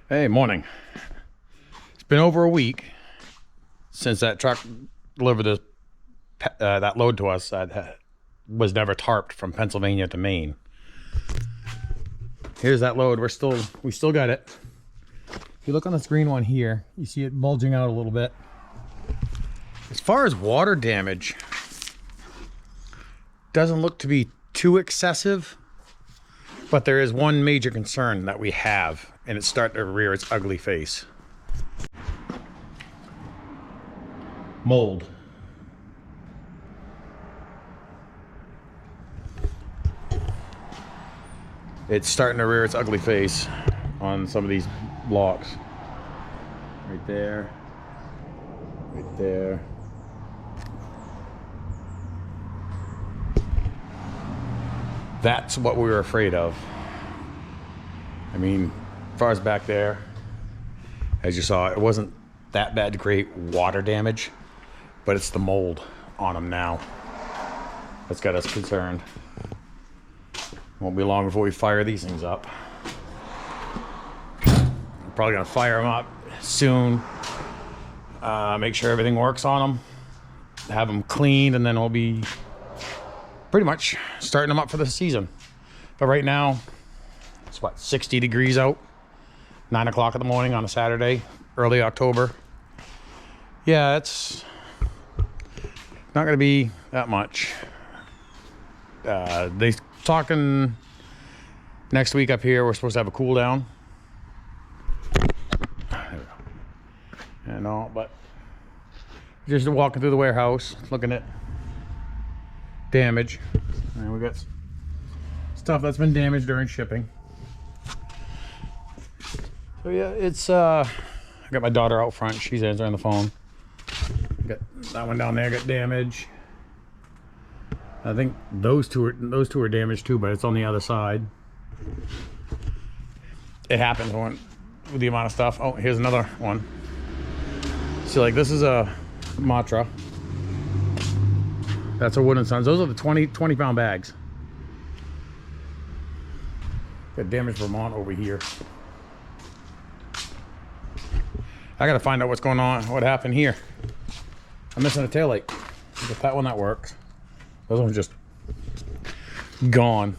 Hey, morning. It's been over a week since that truck delivered that load to us that was never tarped from Pennsylvania to Maine. Here's that load. We still got it. If you look on this green one here, you see it bulging out a little bit. As far as water damage, doesn't look to be too excessive, but there is one major concern that we have, and it's starting to rear its ugly face. Mold. It's starting to rear its ugly face on some of these blocks. Right there. Right there. That's what we were afraid of. I mean, as far as back there, as you saw, it wasn't that bad to create water damage, but it's the mold on them now that's got us concerned. Won't be long before we fire these things up. I'm probably gonna fire them up soon. Make sure everything works on them. Have them cleaned, and then we'll be pretty much starting them up for the season. But right now, it's what, 60 degrees out? 9 o'clock in the morning on a Saturday, early October. Yeah, it's not gonna be that much. They talking next week up here, we're supposed to have a cool down. There we go. You know, but just walking through the warehouse, looking at damage. And we got stuff that's been damaged during shipping. So yeah, it's I got my daughter out front, she's answering the phone. Got that one down there got damage. I think those two are damaged too, but it's on the other side. It happens with the amount of stuff. Oh, here's another one. See, like, this is a Matra. That's a Wood & Sons. Those are the 20 pound bags. Got damaged Vermont over here. I gotta find out what's going on, what happened here. I'm missing a tail light. Get that one that works. Those ones just gone.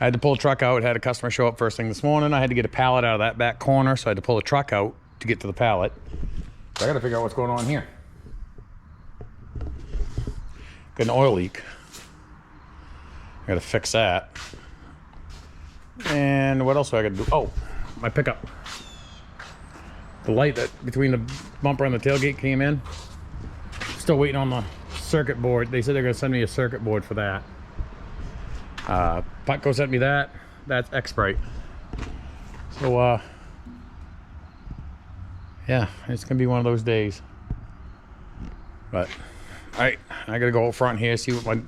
I had to pull a truck out. Had a customer show up first thing this morning. I had to get a pallet out of that back corner, so I had to pull a truck out to get to the pallet. So I gotta figure out what's going on here. Got an oil leak. I gotta fix that. And what else do I gotta do? Oh, my pickup. The light that between the bumper and the tailgate came in. Still waiting on the circuit board. They said they're gonna send me a circuit board for that. Putco sent me that. That's X-Brite. So yeah, it's gonna be one of those days. But all right, I gotta go up front here, see what I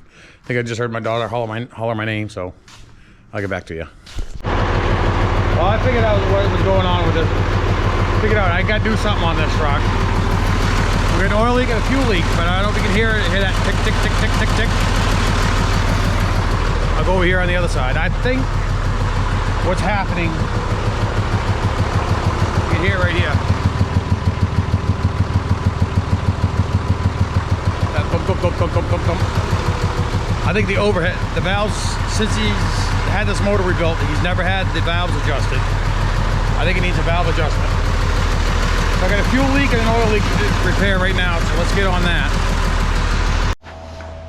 think I just heard my daughter holler my name, so I'll get back to you. Well, I figured out what was going on with this. Figured out I gotta do something on this truck. We got an oil leak and a fuel leak, but I don't know if you can hear that tick, tick, tick, tick, tick, tick. I'll go over here on the other side. I think what's happening, you can hear it right here. That thump, thump, thump, thump, thump, thump, thump. I think the overhead, the valves, since he's had this motor rebuilt, he's never had the valves adjusted. I think it needs a valve adjustment. So I got a fuel leak and an oil leak to repair right now, so let's get on that.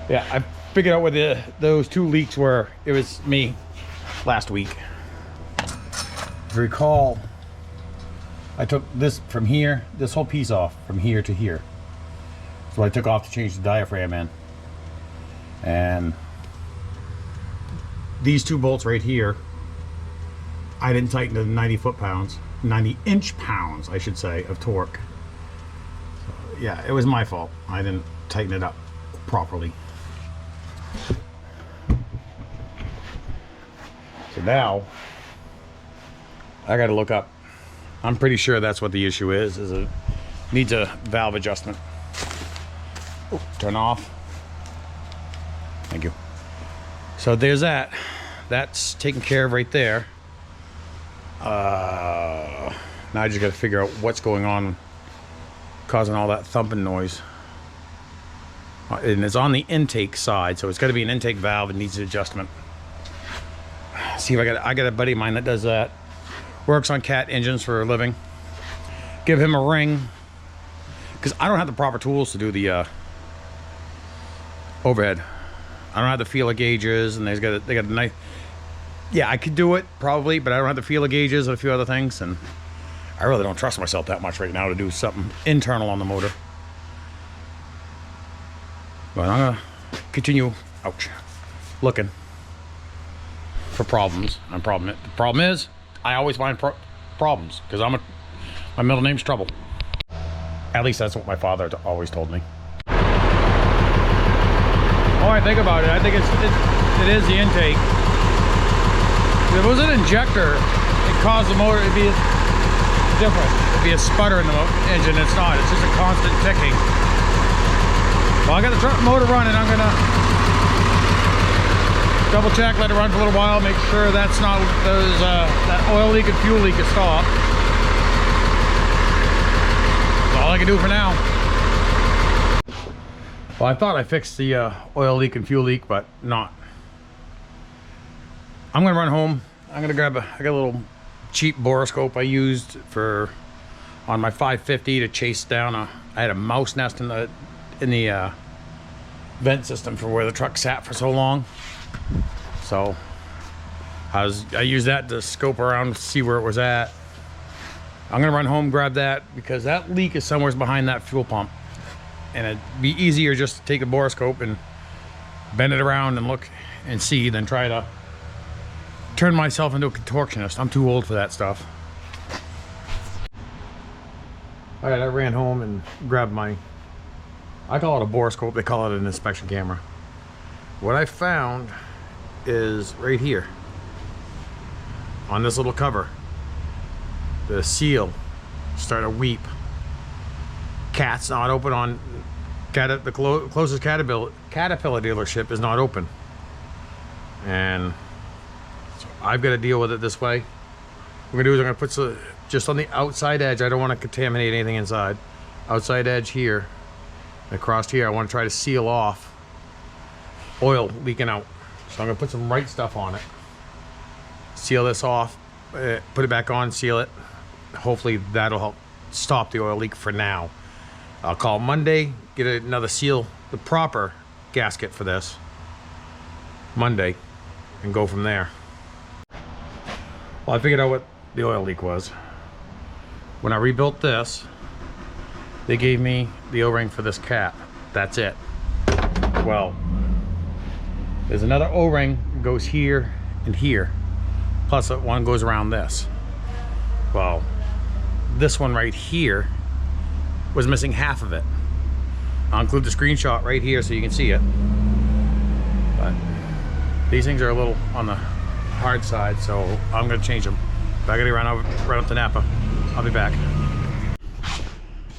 Yeah, I figured out what those two leaks were. It was me last week. If you recall, I took this from here, this whole piece off from here to here. So I took off to change the diaphragm in. And these two bolts right here, I didn't tighten to 90 foot-pounds. 90 inch-pounds, I should say, of torque. So, yeah, it was my fault. I didn't tighten it up properly. So now, I gotta look up. I'm pretty sure that's what the issue is it needs a valve adjustment. Oh, turn off. Thank you. So there's that. That's taken care of right there. Now I just got to figure out what's going on causing all that thumping noise. And it's on the intake side, so it's got to be an intake valve. It needs an adjustment. See if I got a buddy of mine that does that. Works on cat engines for a living. Give him a ring, because I don't have the proper tools to do the overhead. I don't have the feeler gauges, and they got a nice. Yeah, I could do it probably, but I don't have the feeler gauges and a few other things, and I really don't trust myself that much right now to do something internal on the motor. But I'm gonna continue, looking for problems. The problem is, I always find problems, because my middle name's Trouble. At least that's what my father always told me. Oh, I think about it. I think it is the intake. If it was an injector, it caused the motor, it'd be different. It'd be a sputter in the engine. It's not. It's just a constant ticking. Well, I got the motor running. I'm gonna double check, let it run for a little while, make sure that's not that oil leak and fuel leak is stopped. That's all I can do for now. Well, I thought I fixed the oil leak and fuel leak, but not. I'm gonna run home. I'm gonna grab I got a little cheap borescope I used on my 550 to chase down I had a mouse nest in the vent system for where the truck sat for so long. So I used that to scope around, see where it was at. I'm gonna run home, grab that, because that leak is somewhere behind that fuel pump. And it'd be easier just to take a borescope and bend it around and look and see than try to turn myself into a contortionist. I'm too old for that stuff. All right, I ran home and grabbed I call it a borescope, they call it an inspection camera. What I found is right here on this little cover, the seal started to weep. Cat's not open on the closest Caterpillar dealership is not open, and so I've got to deal with it this way. What we're gonna do is I'm gonna put just on the outside edge. I don't want to contaminate anything inside. Outside edge here, across here, I want to try to seal off oil leaking out. So I'm gonna put some right stuff on it, seal this off, put it back on, seal it. Hopefully that'll help stop the oil leak for now. I'll call Monday, get another seal, the proper gasket for this Monday, and go from there. Well, I figured out what the oil leak was. When I rebuilt this, they gave me the O-ring for this cap. That's it. Well, there's another O-ring that goes here and here, plus one goes around this. Well, this one right here was missing half of it. I'll include the screenshot right here so you can see it. But these things are a little on the hard side, so I'm gonna change them. But I gotta run up to Napa. I'll be back.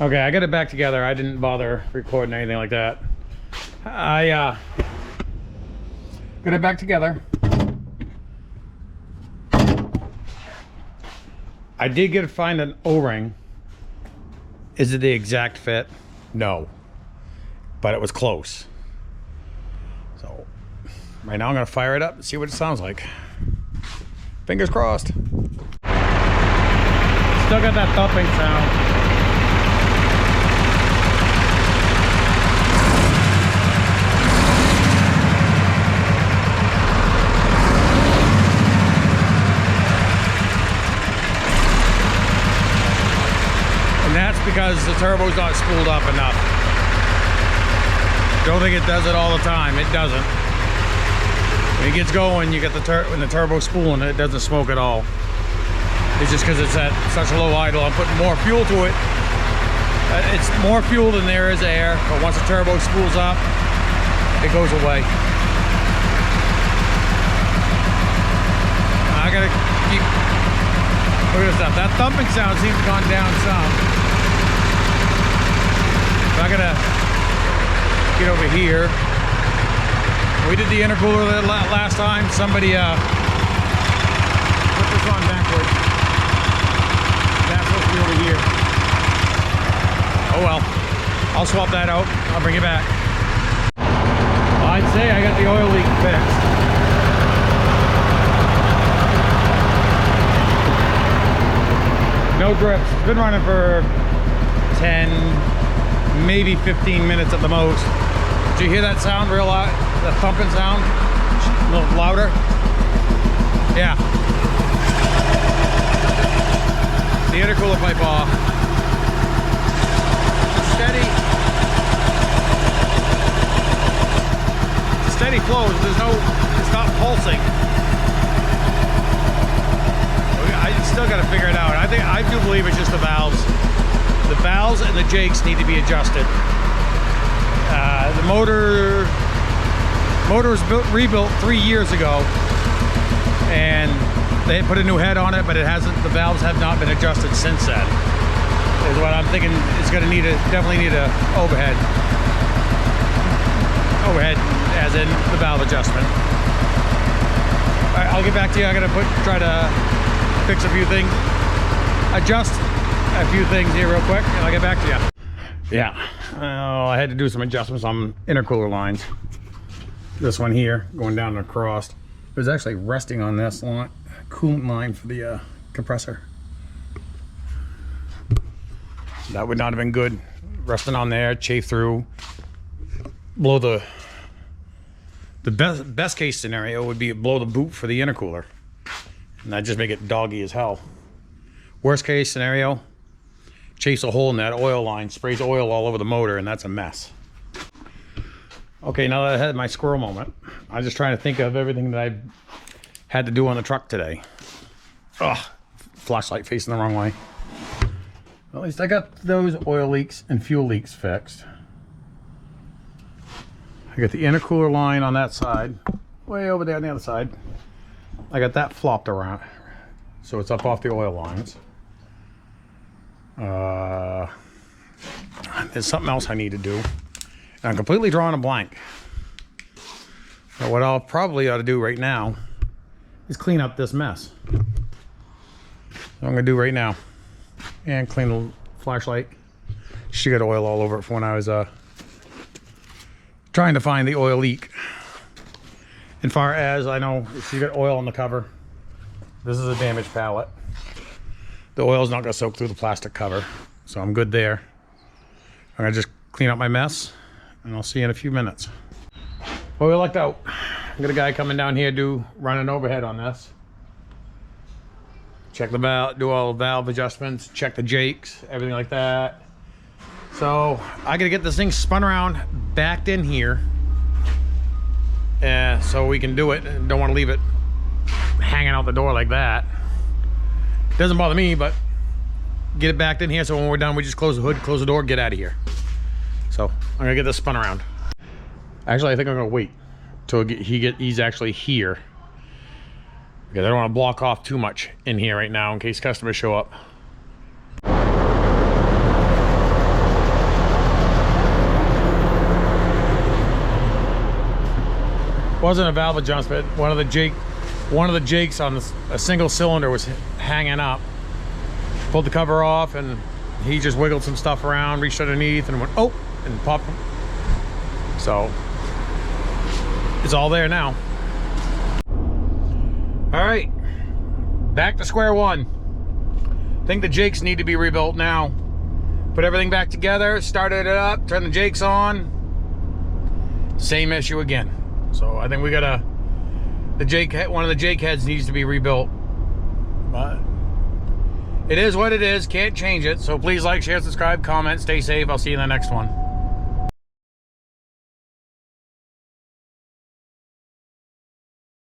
Okay, I got it back together. I didn't bother recording anything like that. I got it back together. I did find an O-ring. Is it the exact fit? No, but it was close. So right now I'm gonna fire it up and see what it sounds like. Fingers crossed. Still got that thumping sound. That's because the turbo's not spooled up enough. Don't think it does it all the time. It doesn't. When it gets going, you get when the turbo's spooling, it doesn't smoke at all. It's just because it's at such a low idle. I'm putting more fuel to it. It's more fuel than there is air, but once the turbo spools up, it goes away. I gotta keep. Look at this stuff. That thumping sound seems to have gone down some. I gotta get over here. We did the intercooler last time. Somebody put this on backwards. I'll swap that out. I'll bring it back. I'd say I got the oil leak fixed. No drips. It's been running for 10, maybe 15 minutes at the most. Did you hear that sound real loud? The thumping sound? A little louder? Yeah. The intercooler pipe off. Steady. It's a steady flow. There's no, it's not pulsing. I still got to figure it out. I do believe it's just the valves. The valves and the jakes need to be adjusted. The motor was rebuilt 3 years ago, and they put a new head on it, but it hasn't. The valves have not been adjusted since then. Is what I'm thinking. It's going to definitely need a overhead. Overhead, as in the valve adjustment. All right, I'll get back to you. I got to try to fix a few things, adjust a few things here real quick, and I'll get back to you. Yeah, I had to do some adjustments on intercooler lines. This one here, going down and across. It was actually resting on this line, coolant line for the compressor. That would not have been good. Resting on there, chafe through, blow the best case scenario would be blow the boot for the intercooler. And that'd just make it doggy as hell. Worst case scenario, chafes a hole in that oil line, sprays oil all over the motor, and that's a mess. Okay, now that I had my squirrel moment, I'm just trying to think of everything that I had to do on the truck today. Ugh, flashlight facing the wrong way. Well, at least I got those oil leaks and fuel leaks fixed. I got the intercooler line on that side, way over there on the other side. I got that flopped around, so it's up off the oil lines. There's something else I need to do, and I'm completely drawing a blank. But what I'll probably ought to do right now is clean up this mess. So I'm gonna do right now, and clean the flashlight. She got oil all over it from when I was trying to find the oil leak. As far as I know, she got oil on the cover. This is a damaged pallet. The oil's not gonna soak through the plastic cover, so I'm good there. I'm gonna just clean up my mess, and I'll see you in a few minutes. Well, we lucked out. I got a guy coming down here run an overhead on this. Check the valve, do all the valve adjustments, check the jakes, everything like that. So I gotta get this thing spun around, backed in here, so we can do it. Don't want to leave it hanging out the door like that. Doesn't bother me, but get it backed in here, so when we're done, we just close the hood, close the door, get out of here. So I'm gonna get this spun around. Actually, I think I'm gonna wait till he's actually here, because I don't want to block off too much in here right now in case customers show up. Wasn't a valve adjustment. One of the jakes on a single cylinder was hanging up. Pulled the cover off, and he just wiggled some stuff around, reached underneath, and went, oh, and popped. So it's all there now. All right, back to square one. I think the jakes need to be rebuilt now. Put everything back together, started it up, turned the jakes on. Same issue again. So I think we gotta, one of the jake heads needs to be rebuilt. But it is what it is, can't change it. So please like, share, subscribe, comment, stay safe. I'll see you in the next one.